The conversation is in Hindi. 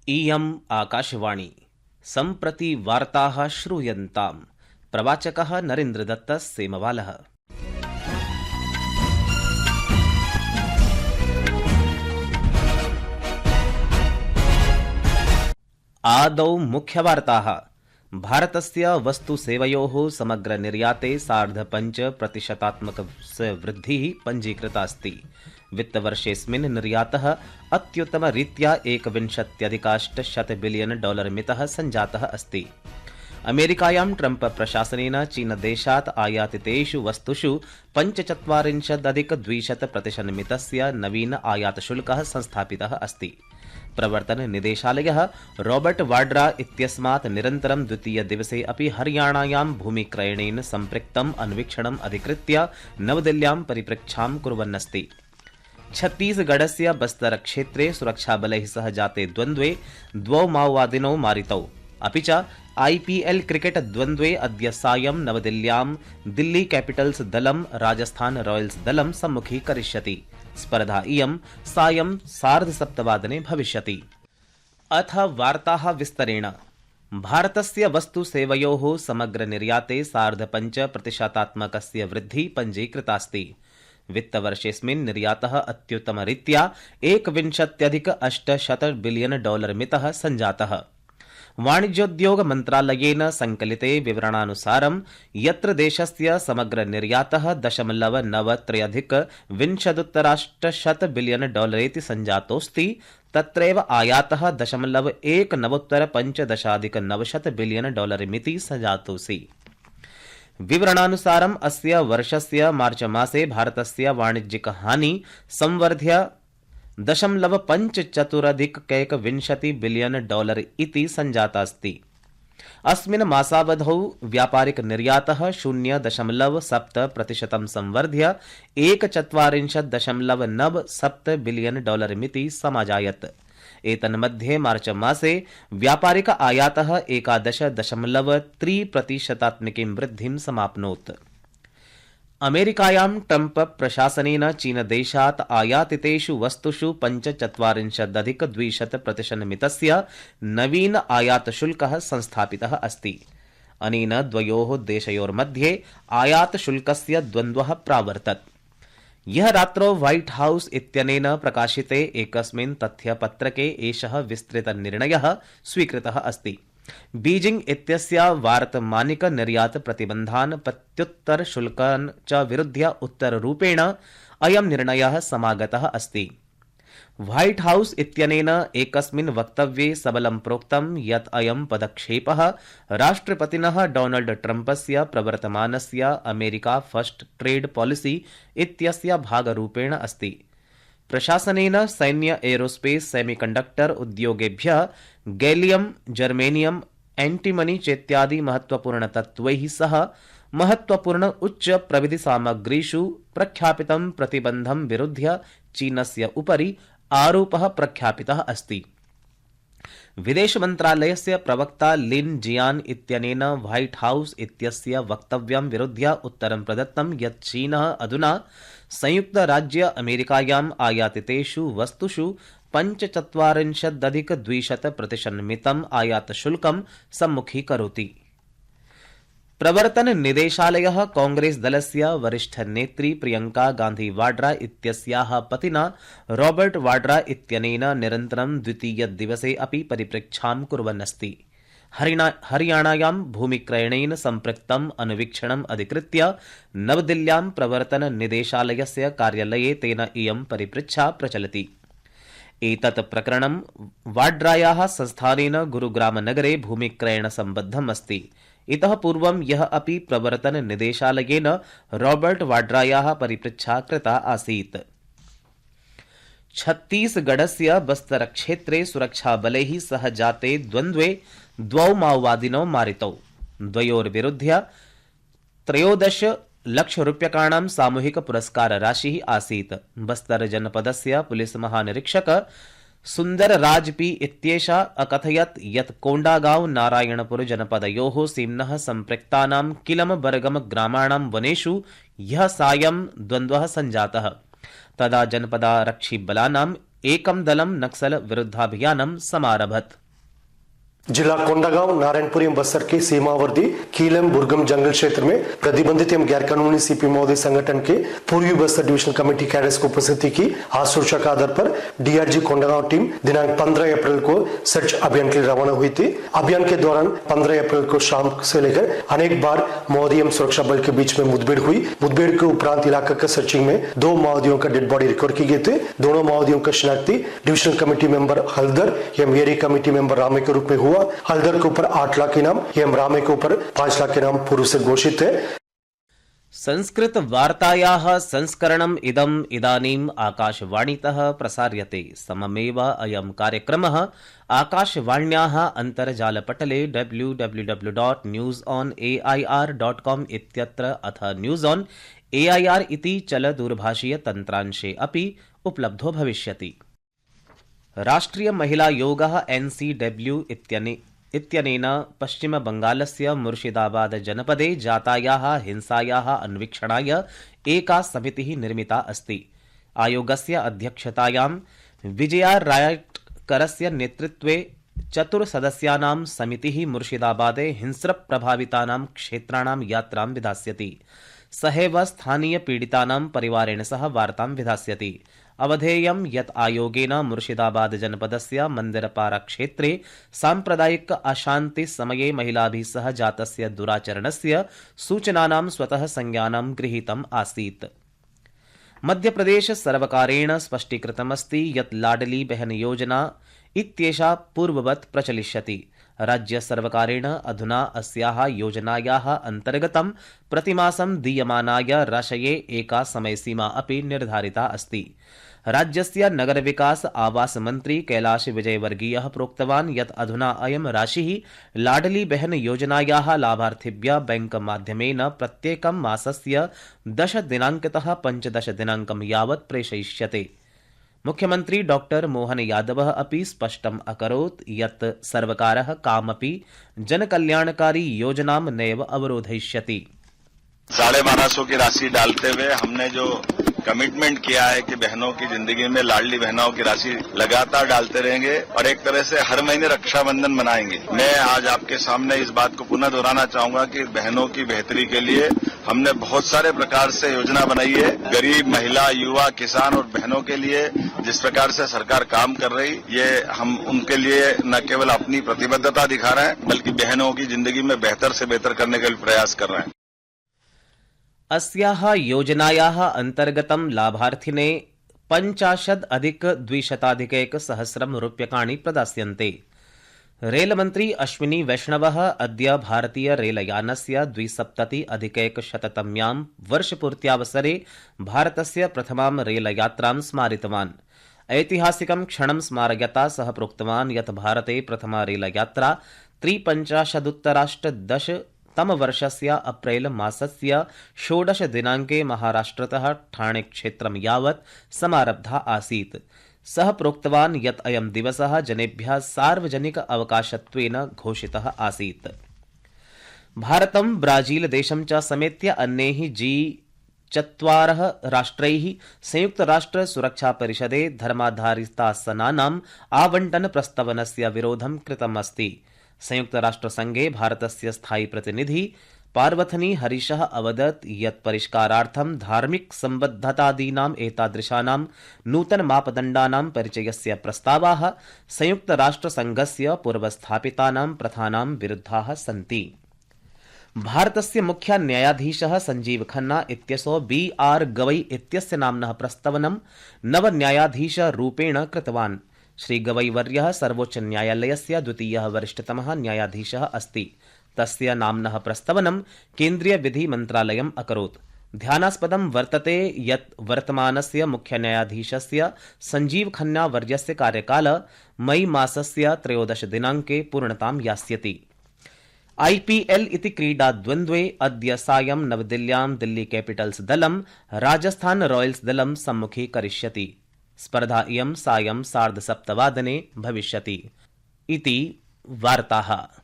इयम् आकाशवाणी सम्प्रति वार्ताः श्रूयन्ताम्। प्रवाचकः नरेन्द्रदत्तः सेमवालः। आदौ मुख्यवार्ताः। भारतस्य वस्तुसेवयोः समग्रनिर्याते 5.5% वृद्धिः पञ्जीकृता अस्ति। वित्तवर्षेऽस्मिन् निर्यातः अत्युत्तमरीत्या 21.8 बिलियन डॉलर मितः सञ्जातः अस्ति। अमेरिकायां ट्रम्प प्रशासनेन चीनदेशात् आयातितेषु वस्तुषु 45.2% मितस्य नवीन आयातशुल्कः संस्थापितः अस्ति। प्रवर्तन निदेशालयः रॉबर्ट वाड्रा इत्यस्मात् निरन्तरं द्वितीयदिवसे अपि हरियाणायां भूमिक्रयणेन सम्पृक्तम् अन्वीक्षणम् अधिकृत्य नवदिल्ल्यां परिपृच्छां कुर्वन्नस्ति। छत्तीसगढ़स्य बस्तर क्षेत्रे सुरक्षाबलैः सह जाते द्वन्द्वे द्वौ माओवादिनौ मारितौ। अपि च आईपीएल क्रिकेट द्वन्द्वे अद्य सायं नवदिल्ल्यां दिल्ली कैपिटल्स दलं राजस्थान रॉयल्स दलं सम्मुखीकरिष्यति। स्पर्धा इयं सायं 7:30 भविष्यति। अथ वार्ताः विस्तरेण। भारतस्य वस्तुसेवयोः समग्रनिर्याते 5.5% वृद्धिः पञ्जीकृतास्ति। वित्तवर्षेऽस्मिन् निर्यातः अत्युत्तमरीत्या 21.8 बिलियन डॉलर मितः सञ्जातः। वाणिज्योद्योग मन्त्रालयेन संकलिते विवरणानुसारं यत्र देशस्य समग्रनिर्यातः 0.93 बिलियन डॉलर इति सञ्जातोऽस्ति, तत्रैव आयातः 0.19 बिलियन डॉलर मिति सञ्जातोऽस्ति। विवरणानुसारम् अस्य वर्षस्य मार्च मासे भारतस्य वाणिज्यिक हानि संवर्ध्य 0.54 बिलियन डॉलर इति सञ्जातास्ति। अस्मिन् मासावधौ व्यापारिक निर्यातः 0.7% संवर्ध्य 1.47 बिलियन डॉलर मिति समाजायत। एतन्मध्ये मार्च मासे व्यापारिक आयातः 11.3% वृद्धिं समाप्नोत्। अमेरिकायां ट्रम्प प्रशासनेन चीनदेशात् आयातितेषु वस्तुषु 45.2% मितस्य नवीन आयातशुल्कः संस्थापितः अस्ति। अनेन द्वयोः देशयोर्मध्ये आयातशुल्कस्य द्वन्द्वः प्रावर्तत। यह रात्रौ व्हाइट हाउस इत्यनेन प्रकाशिते एकस्मिन् तथ्यपत्रके एषः विस्तृतनिर्णयः स्वीकृतः अस्ति। बीजिंग इत्यस्य वार्तमानिक निर्यात प्रतिबन्धान् प्रत्युत्तरशुल्कान् च विरुध्य उत्तररूपेण अयं निर्णयः समागतः अस्ति। व्हाइट हाउस इत्यनेन एकस्मिन् वक्तव्ये सबलं प्रोक्तं यत् अयं पदक्षेपः राष्ट्रपतिनः डोनाल्ड ट्रम्पस्य प्रवर्तमानस्य अमेरिका फर्स्ट ट्रेड पॉलिसी इत्यस्य भागरूपेण अस्ति। प्रशासनेन सैन्य एरोस्पेस सेमीकंडक्टर उद्योगेभ्यः गैलियम जर्मेनियम एंटीमनी चेत्यादि महत्वपूर्ण तत्त्वैः सह महत्वपूर्ण उच्च प्रविधि सामग्रीषु प्रख्यापितं प्रतिबन्धं विरुध्य चीनस्य उपरि आरोपः प्रख्यापितः अस्ति। विदेश मन्त्रालयस्य प्रवक्ता लिन जियान इत्यनेन व्हाइट हाउस इत्यस्य वक्तव्यं विरुध्य उत्तरं प्रदत्तं यत् चीनः अधुना संयुक्त राज्य अमेरिकायाम् आयातितेषु वस्तुषु 45.2% मितम् आयातशुल्कं सम्मुखीकरोति। प्रवर्तन निदेशालयः कांग्रेस दलस्य वरिष्ठनेत्री प्रियंका गांधी वाड्रा इत्यस्याः पतिना रॉबर्ट वाड्रा इत्यनेन निरन्तरं द्वितीयदिवसे अपि परिपृच्छां कुर्वन्नस्ति। हरियाणायां भूमिक्रयणेन सम्पृक्तम् अन्वीक्षणम् अधिकृत्य नवदिल्ल्यां प्रवर्तन निदेशालयस्य कार्यालये तेन इयं परिपृच्छा प्रचलति। एतत् प्रकरणं वाड्रायाः संस्थानेन गुरुग्रामनगरे भूमिक्रयणसम्बद्धम् अस्ति। इतः पूर्वं यः अपि प्रवर्तन निदेशालयेन रॉबर्ट वाड्रायाः परिपृच्छा कृता आसीत्। छत्तीसगढ़स्य बस्तर क्षेत्रे सुरक्षाबलैः सह जाते द्वन्द्वे द्वौ माओवादिनौ मारितौ। द्वयोर्विरुध्य 13 लक्षरूप्यकाणां सामूहिक पुरस्कार राशिः आसीत्। बस्तर जनपदस्य पुलिस महानिरीक्षक सुन्दरराज पी इत्येषा अकथयत् यत् कोण्डागांव नारायणपुर जनपदयोः सीम्नः सम्पृक्तानां किलम बरगम ग्रामाणां वनेषु ह्यः सायं द्वन्द्वः सञ्जातः। तदा जनपदारक्षिबलानां एकं दलं नक्सल विरुद्धाभियानं समारभत। जिला कोंडागांव नारायणपुर एवं बस्तर के सीमावर्ती कीलम बुर्गम जंगल क्षेत्र में प्रतिबंधित एवं गैर कानूनी सीपी महोदय संगठन के पूर्वी बस्तर डिविजनल कमेटी कैडर्स को उपस्थिति की आज सुरक्षा के आधार पर डीआरजी कोंडागांव टीम दिनांक 15 अप्रैल को सर्च अभियान के लिए रवाना हुई थी। अभियान के दौरान 15 अप्रैल को शाम से लेकर अनेक बार माओवादी एवं सुरक्षा बल के बीच में मुठभेड़ हुई। मुठभेड़ के उपरांत इलाका का सर्चिंग में 2 माओवादियों का डेड बॉडी रिकवर की गई थे। दोनों माओवादियों का शिनाख्ती डिविजनल कमेटी मेंबर हल्दर एवं एरिया कमेटी मेंबर रामे के रूप में हुआ। हल्दर के ऊपर 8 लाख इनाम एवं रामे के ऊपर 5 लाख इनाम पूर्व से घोषित है। संस्कृत वार्तायाः संस्करणम् इदानीम् आकाशवाणीतः प्रसार्यते। सममेव अयं कार्यक्रमः आकाशवाण्याः अन्तर्जालपटले www.newsonair.com इत्यत्र अथ न्यूज़ ऑन AIR इति चलदूरभाषीय तन्त्रांशे अपि उपलब्धो भविष्यति। राष्ट्रीय महिला योगः NCW इत्यनेन पश्चिम बंगालस्य मुर्शिदाबाद जनपदे जातायाः हिंसायाः अन्वीक्षणाय एका समितिः निर्मिता अस्ति। आयोगस्य अध्यक्षतायां विजया रायटकरस्य नेतृत्वे 4 सदस्यानां समितिः मुर्शिदाबादे हिंस्रप्रभावितानां क्षेत्राणां यात्रां विधास्यति। सहैव स्थानीय पीडितानां परिवारेण सह वार्तां विधास्यति। अवधेयं यत् आयोगेन मुर्शिदाबाद जनपदस्य मंदिरपारा क्षेत्रे सांप्रदायिक अशांति समये महिलाभिः सह जातस्य दुराचरणस्य सूचनानां स्वतः संज्ञानं गृहीतम् आसीत्। मध्यप्रदेश सर्वकारेण स्पष्टीकृतमस्ति यत् लाडली बहन योजना इत्येषा पूर्ववत् प्रचलिष्यति। राज्य सर्वकारेण अधुना अस्याः योजनायाः अन्तर्गतं प्रतिमासं दीयमानाय राशये एका समयसीमा अपि निर्धारिता अस्ति। राज्यस्य नगर विकास आवास मंत्री कैलाश विजयवर्गीयः प्रोक्तवान् यत् अधुना अयं राशिः लाडली बहन योजनायाः लाभार्थिभ्यः बैंक माध्यमेन प्रत्येकं मासस्य 10 दिनाङ्कतः 15 दिनाङ्कं यावत् प्रेषयिष्यते। मुख्यमंत्री डॉक्टर मोहन यादवः अपि स्पष्टम् अकरोत् यत् सर्वकारः कामपि जनकल्याणकारी योजनां नैव अवरोधयिष्यति। 1250 की राशि डालते हुए हमने जो कमिटमेंट किया है कि बहनों की जिंदगी में लाडली बहनों की राशि लगातार डालते रहेंगे और एक तरह से हर महीने रक्षाबंधन मनाएंगे। मैं आज आपके सामने इस बात को पुनः दोहराना चाहूंगा कि बहनों की बेहतरी के लिए हमने बहुत सारे प्रकार से योजना बनाई है। गरीब महिला, युवा, किसान और बहनों के लिए जिस प्रकार से सरकार काम कर रही, ये हम उनके लिए न केवल अपनी प्रतिबद्धता दिखा रहे हैं बल्कि बहनों की जिंदगी में बेहतर से बेहतर करने के लिए प्रयास कर रहे हैं। अस्याः योजनायाः अन्तर्गतं लाभार्थिने 50,200,1 रूप्यकाणि प्रदास्यन्ते। रेलमन्त्री अश्विनी वैष्णवः अद्य भारतीय रेलयानस्य 270,100तम्यां वर्षपूर्त्यावसरे भारतस्य प्रथमां रेलयात्रां स्मारितवान्। ऐतिहासिकं क्षणं स्मारयता सः प्रोक्तवान् यत् भारते प्रथमा रेलयात्रा 53,10तमवर्षस्य अप्रैल मासस्य 16 दिनाङ्के महाराष्ट्रतः ठाणे क्षेत्रं यावत् समारब्धा आसीत्। सः प्रोक्तवान् यत् अयं दिवसः जनेभ्यः सार्वजनिक अवकाशत्वेन घोषितः आसीत्। भारतं ब्राजील देशं च समेत्य अन्यैः G4 राष्ट्रैः संयुक्तराष्ट्र सुरक्षा परिषदे धर्माधारितासनानाम् आवण्टन प्रस्तावनस्य विरोधं कृतम् अस्ति। संयुक्तराष्ट्रसंघे भारतस्य स्थायी प्रतिनिधि पार्वथनी हरीशः अवदत् यत् परिष्कारार्थं धार्मिक सम्बद्धतादीनाम् एतादृशानां नूतन मापदण्डानां परिचयस्य प्रस्तावाः संयुक्तराष्ट्रसंघस्य पूर्वस्थापितानां प्रथानां विरुद्धाः सन्ति। भारतस्य मुख्य न्यायाधीशः संजीव खन्ना इत्यसौ BR गवई इत्यस्य नाम्नः प्रस्तावनं नवन्यायाधीशरूपेण कृतवान्। श्री गवईवर्यः सर्वोच्च न्यायालयस्य द्वितीयः वरिष्ठतमः न्यायाधीशः अस्ति। तस्य नाम्नः प्रस्तावनं केन्द्रीय विधि मन्त्रालयम् अकरोत्। ध्यानास्पदं वर्तते यत् वर्तमानस्य मुख्य न्यायाधीशस्य संजीव खन्ना वर्यस्य कार्यकाल मई मासस्य 13 दिनाङ्के पूर्णतां यास्यति। IPL इति क्रीडाद्वन्द्वे अद्य सायं नवदिल्ल्यां दिल्ली कैपिटल्स् दलं राजस्थान रॉयल्स् दलं सम्मुखीकरिष्यति। स्पर्धा इयं सायं 7:30 भविष्यति। इति वार्ताः।